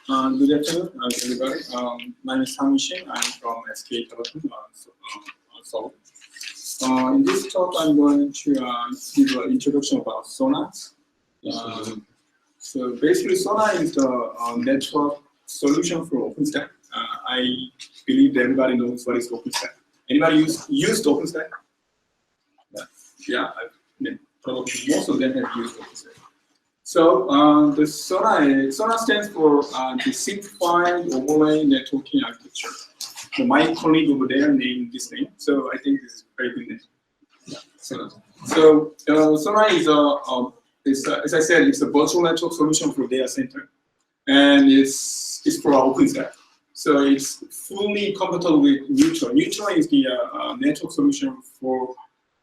Good afternoon, everybody. My name is Sangho Shin. I'm from SK.Telecom, Seoul. In this talk, I'm going to give an introduction about SONA. So basically, SONA is the network solution for OpenStack. I believe everybody knows what is OpenStack. Anybody used OpenStack? Yeah, probably most of them have used OpenStack. So the SONA stands for the Simplified Overlay Networking Architecture. So my colleague over there named this name, so I think this is a very good name. Yeah. So SONA is as I said, it's a virtual network solution for data center, and it's for OpenStack. So it's fully compatible with Neutral. Neutral is the network solution for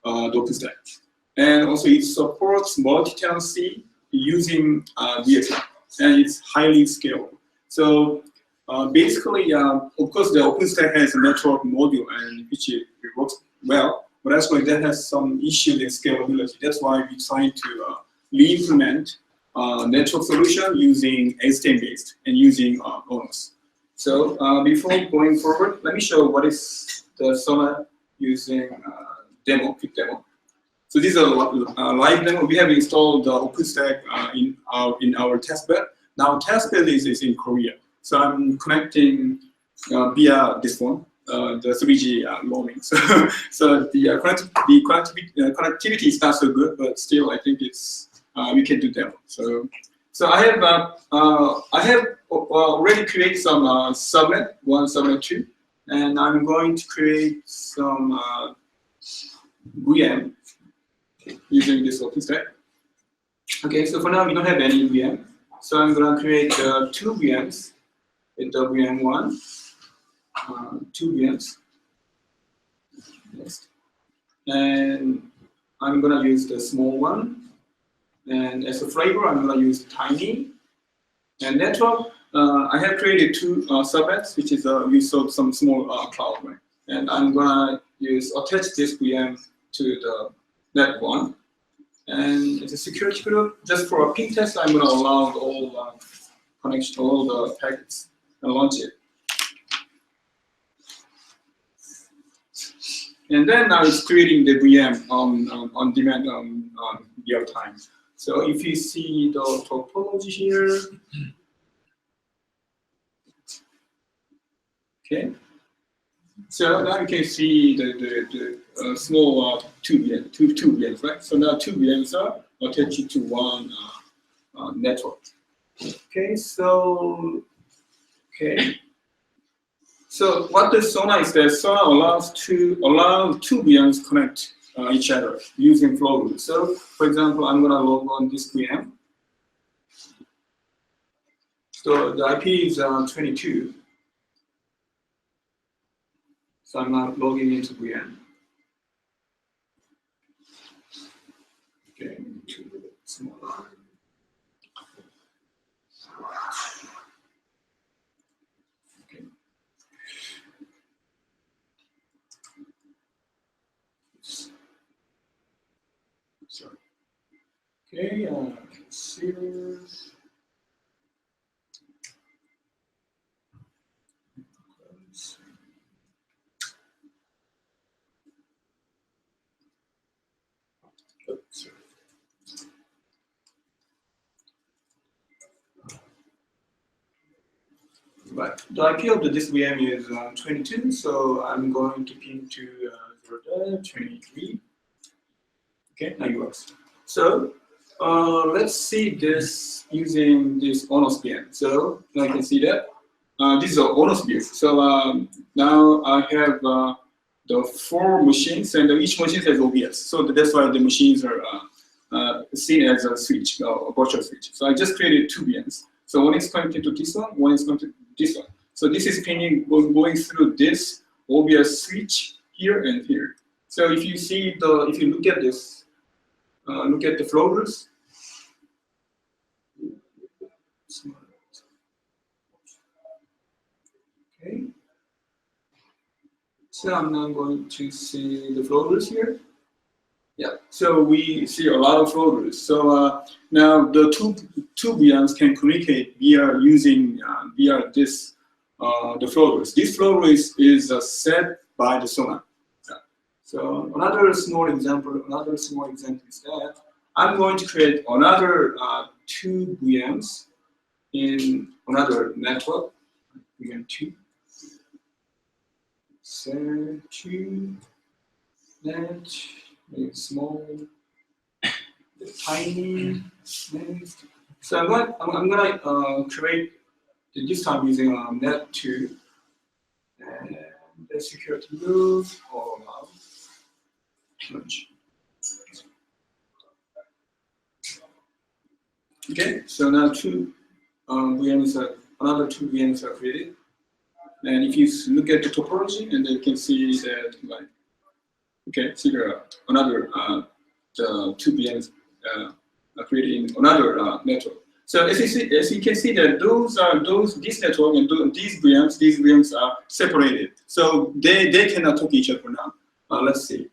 the OpenStack, and also it supports multi-tenancy using VXLAN, and it's highly scalable. So basically, of course, the OpenStack has a network module, and which it works well, but actually that has some issues in scalability. That's why we're trying to re-implement network solution using HTML-based and using ONOS. So before going forward, let me show what is the SONA using quick demo. So this is a live demo. We have installed the OpenStack in our testbed. Now testbed is in Korea. So I'm connecting via this one, the 3G roaming. So the connectivity is not so good, but still I think it's we can do demo. So I have already created some subnet 1, subnet 2, and I'm going to create some VM using this OpenStack. Okay, so for now we don't have any VM, so I'm going to create 2 VMs with the VM1, 2 VMs. Next, and I'm going to use the small one, and as a flavor, I'm going to use tiny. And network, I have created 2 subnets, which is use of some small cloud, right? And I'm going to attach this VM to the net one, and it's a security group. Just for a ping test, I'm going to allow all connection, all the packets, and launch it. And then now it's creating the VM on demand on real time. So if you see the topology here, okay. So now you can see the small 2 VMs, right? So now 2 VMs are attached to one network. Okay, so what the SONA is that SONA allows 2 VMs connect each other using flow rules. So for example, I'm gonna log on this VM. So the IP is 22. So I'm not logging into VM. Okay, smaller. Okay. Sorry. Okay, serious. Right. The IP of this VM is 22, so I'm going to ping to 23. Okay, now it works. So let's see this using this ONOS VM. So I can see that this is an ONOS Build. So now I have the 4 machines, and each machine has OBS. So that's why the machines are seen as a switch, a virtual switch. So I just created 2 VMs. So one is connected to this one is connected to this one. So this is pinging going through this OBS switch here and here. So if you see if you look at this, look at the flow rules. Okay. So I'm now going to see the flow rules here. Yeah, so we see a lot of flow rules. So now the two VMs can communicate via using via this the flow rules. This flow rule is set by the SONA. Yeah. So another small example is that I'm going to create another two VMs in another network. VM2. So two net. Make small, tiny. So I'm gonna create this time using net2 and the security rules or launch. Okay, so now another two VMs are created, and if you look at the topology, and then you can see that like. Okay, so there are another the two VMs are created in another network. So as you can see that this network and these VMs are separated. So they cannot talk to each other now. Let's see.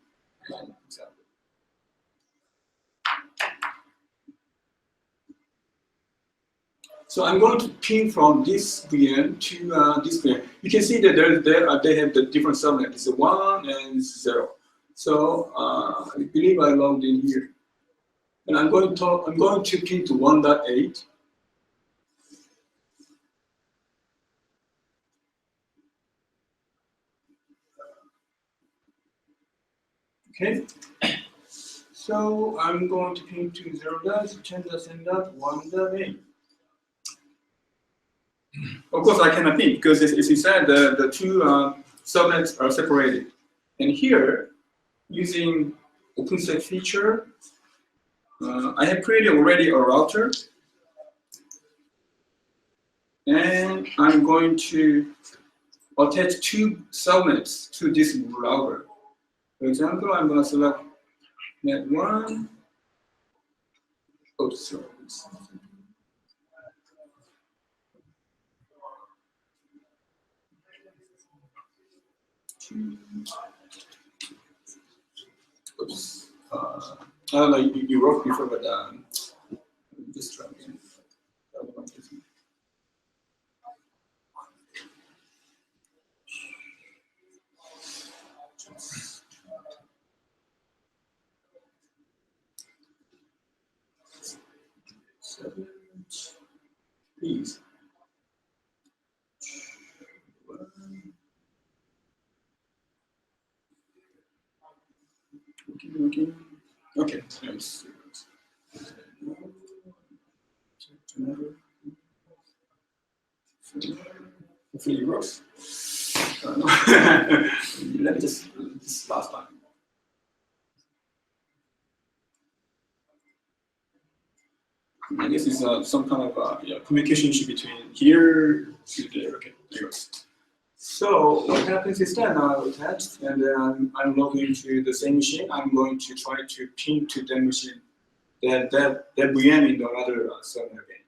So I'm going to ping from this VM to this VM. You can see that they have the different subnets. It's 1 and 0. So I believe I logged in here, and I'm going to ping to 1.8. Okay. So I'm going to ping to 0.10.1.8. Of course, I cannot ping because, as you said, the two subnets are separated. And here, using OpenStack feature, I have created already a router, and I'm going to attach two subnets to this router. For example, I'm going to select net 1. Oh, sorry. Oops. I don't know, you wrote before, but just try again. Please. Okay. Nice. Hopefully it works. Let me just this last one. I guess it's some kind of communication issue between here to there. Okay, there it goes. So what happens is that now I attach, and then I'm logging into the same machine. I'm going to try to ping to that machine, that VM in the other server again.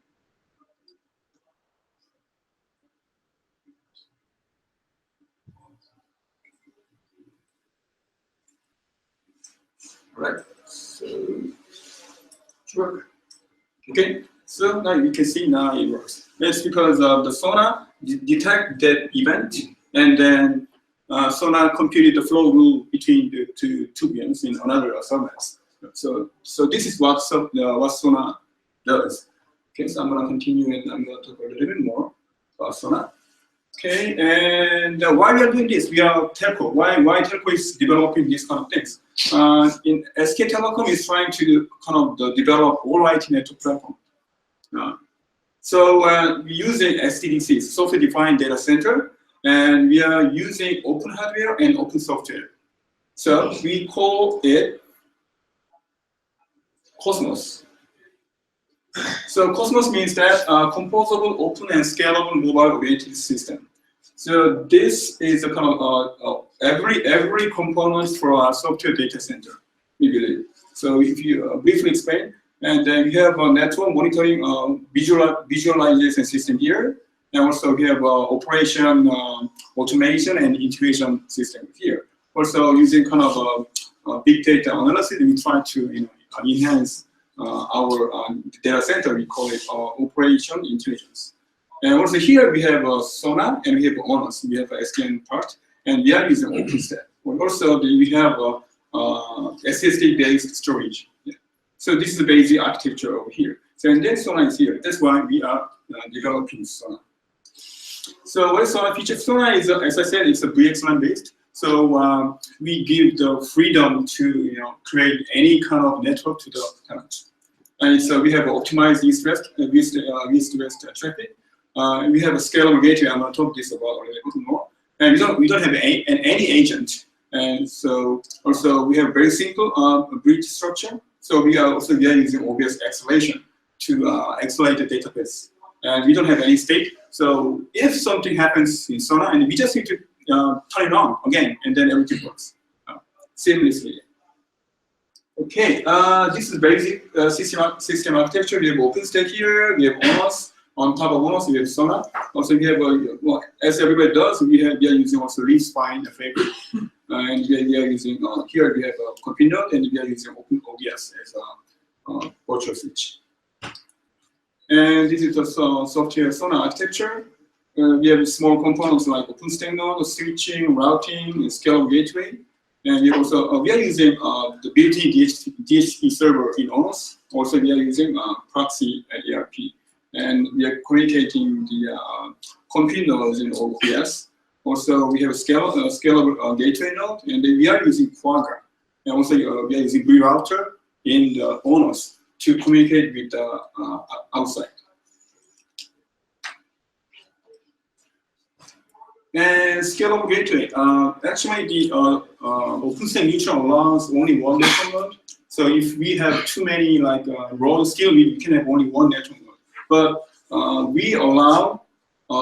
All right. So sure. Okay. So now you can see now it works. It's because of the SONA detect that event, and then SONA computed the flow rule between the two VMs in another subnets. So this is what SONA does. Okay, so I'm going to continue, and I'm going to talk a little bit more about SONA. Okay, and why we are doing this? We are telco. Why telco is developing these kind of things? In SK.Telecom is trying to kind of develop all IT network platform. So we're using SDDCs, software-defined data center, and we are using open hardware and open software. So we call it Cosmos. So Cosmos means that composable, open, and scalable mobile-oriented system. So this is a kind of every component for our software data center, we believe. So if you briefly explain, and then we have a network monitoring visualization system here, and also we have operation automation and integration system here. Also using kind of big data analysis, we try to enhance our data center. We call it operation intelligence. And also here we have SONA and we have ONOS. We have a SDN part, and we are using OpenStack. But also we have SSD-based storage. Yeah. So this is the basic architecture over here. So and then SONA is here. That's why we are developing SONA. So what is SONA features? SONA is, as I said, it's a VXLAN based. So we give the freedom to create any kind of network to the tenants. And so we have optimized east-west traffic. We have a scalable gateway. I'm going to talk this about a little bit more. And we don't have any agent. And so also we have very simple bridge structure. So we are using obvious acceleration to accelerate the database. And we don't have any state. So if something happens in SONA, and we just need to turn it on again, and then everything works seamlessly. Okay, this is basic system architecture. We have OpenStack here. We have ONOS. On top of ONOS, we have SONA. Also, we have, as everybody does, we are using also leaf-spine fabric. And we are using, here we have a compute node, and we are using OpenOBS as a virtual switch. And this is the software SONA architecture. We have small components like OpenStack node, switching, routing, and scalable gateway. And we also we are using the built-in DHCP server in ONOS. Also, we are using proxy ERP. And we are communicating the compute nodes in OBS. Also, we have a scalable gateway node, and then we are using Quagga. And also, we are using vRouter in the ONOS to communicate with the outside. And scalable gateway. Actually, the OpenStack neutral allows only one network node. So if we have too many rows, still we can have only one network node. But we allow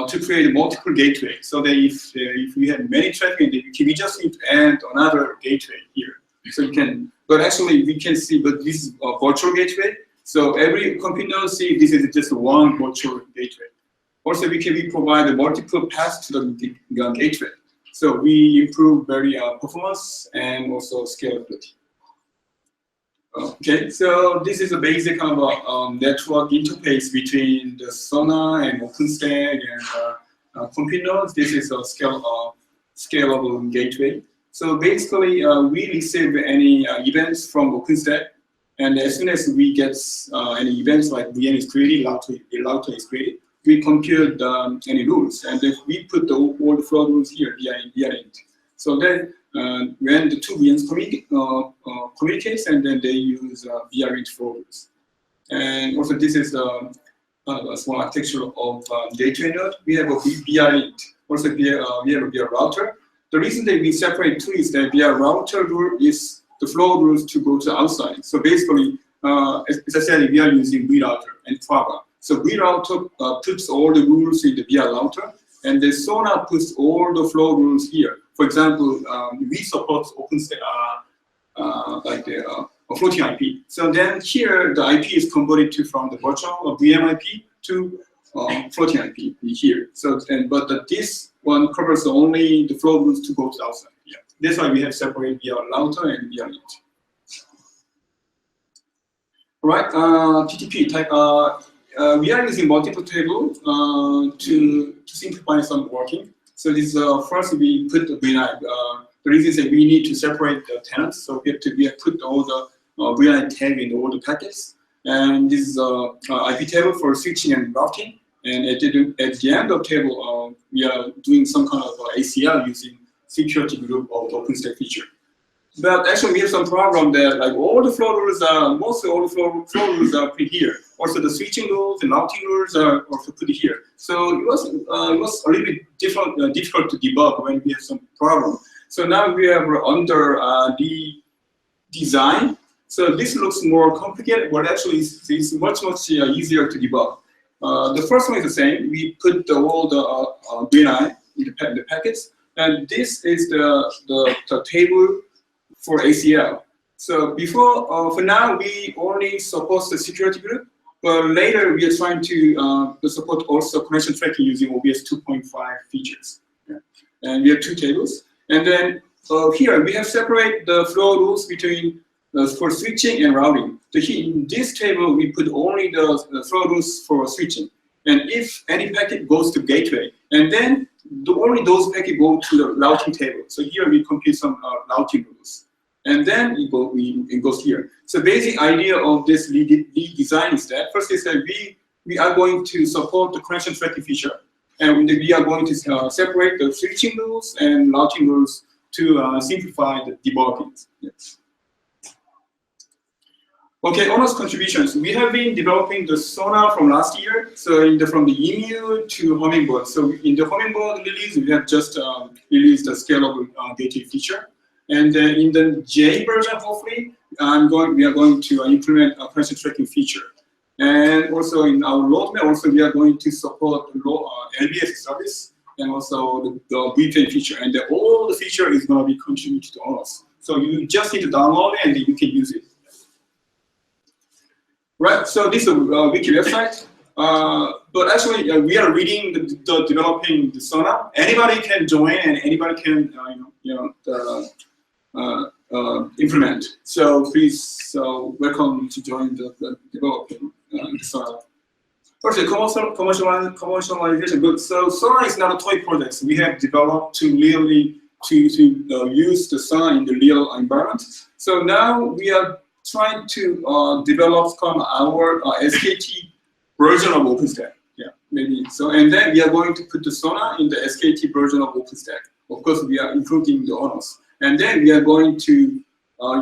to create multiple gateways, so that if we have many traffic, we just need to add another gateway here. So you can, but actually we can see, but this is a virtual gateway. So every computer see this is just one virtual gateway. Also, we provide multiple paths to the gateway. So we improve performance and also scalability. Okay, so this is a basic kind of network interface between the SONA and OpenStack and compute nodes. This is a scalable gateway. So basically, we receive any events from OpenStack, and as soon as we get any events like VM is created, router is created, we compute any rules, and then we put all the flow rules here via int. So then when the two VMs communicates, and then they use via int flow rules. And also this is a small architecture of gateway node. We have a via int. Also we have a via router. The reason that we separate two is that via router rule is the flow rules to go to outside. So basically, as I said, we are using vRouter and Quagga. So vRouter puts all the rules in the via router, and the SONA puts all the flow rules here. For example, we support OpenStack like the floating IP. So then here the IP is converted from the virtual VM IP to floating IP here. So but this one covers only the flow rules to go to outside. Yeah, that's why we have separated via router and via int. All right, TTP type. We are using multiple tables to simplify some working. So this first we put the VNI. The reason is that we need to separate the tenants, so we have put all the VNI tag in all the packets. And this is IP table for switching and routing. And at the end of the table, we are doing some kind of ACL using security group of the OpenStack feature. But actually, we have some problem there. Like all the flow rules are, mostly all the flow rules are put here. Also, the switching rules and routing rules are also put here. So it was a little bit difficult to debug when we have some problem. So now we have under the design. So this looks more complicated, but actually it's much easier to debug. The first one is the same. We put all the VNI in the packets, and this is the table for ACL. So before, for now, we only support the security group, but later we are trying to support also connection tracking using OBS 2.5 features. Yeah. And we have two tables. And then here we have separate the flow rules between for switching and routing. So here in this table, we put only the flow rules for switching. And if any packet goes to gateway, and then only those packets go to the routing table. So here we compute some routing rules. And then it goes here. So basic idea of this redesign is that, first is that we are going to support the connection tracking feature. And we are going to separate the switching rules and routing rules to simplify the debugging. Yes. Okay, ONOS contributions. We have been developing the SONA from last year. So from the EMU to Hummingbird. So in the Hummingbird release, we have just released the scalable gateway feature. And in the J version, hopefully, we are going to implement a connection tracking feature. And also in our roadmap, also we are going to support LBS service and also the VPN feature. And all the feature is going to be contributed to ONOS. So you just need to download it and you can use it. Right, so this is a wiki website. But actually, we are reading the developing the SONA. Anybody can join and anybody can implement. So please, welcome to join the developing the SONA. Firstly, commercialization. Good. So SONA is not a toy project. We have developed to really use the SONA in the real environment. So now we are trying to develop our SK.T version of OpenStack. Yeah, maybe so. And then we are going to put the SONA in the SK.T version of OpenStack. Of course, we are including the ONOS. And then we are going to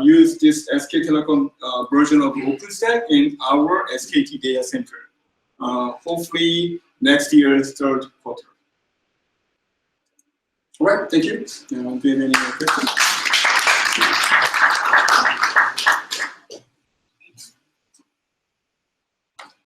use this SK.Telecom version of OpenStack in our SK.T data center. Hopefully next year's third quarter. All right, thank you. Do you have any questions?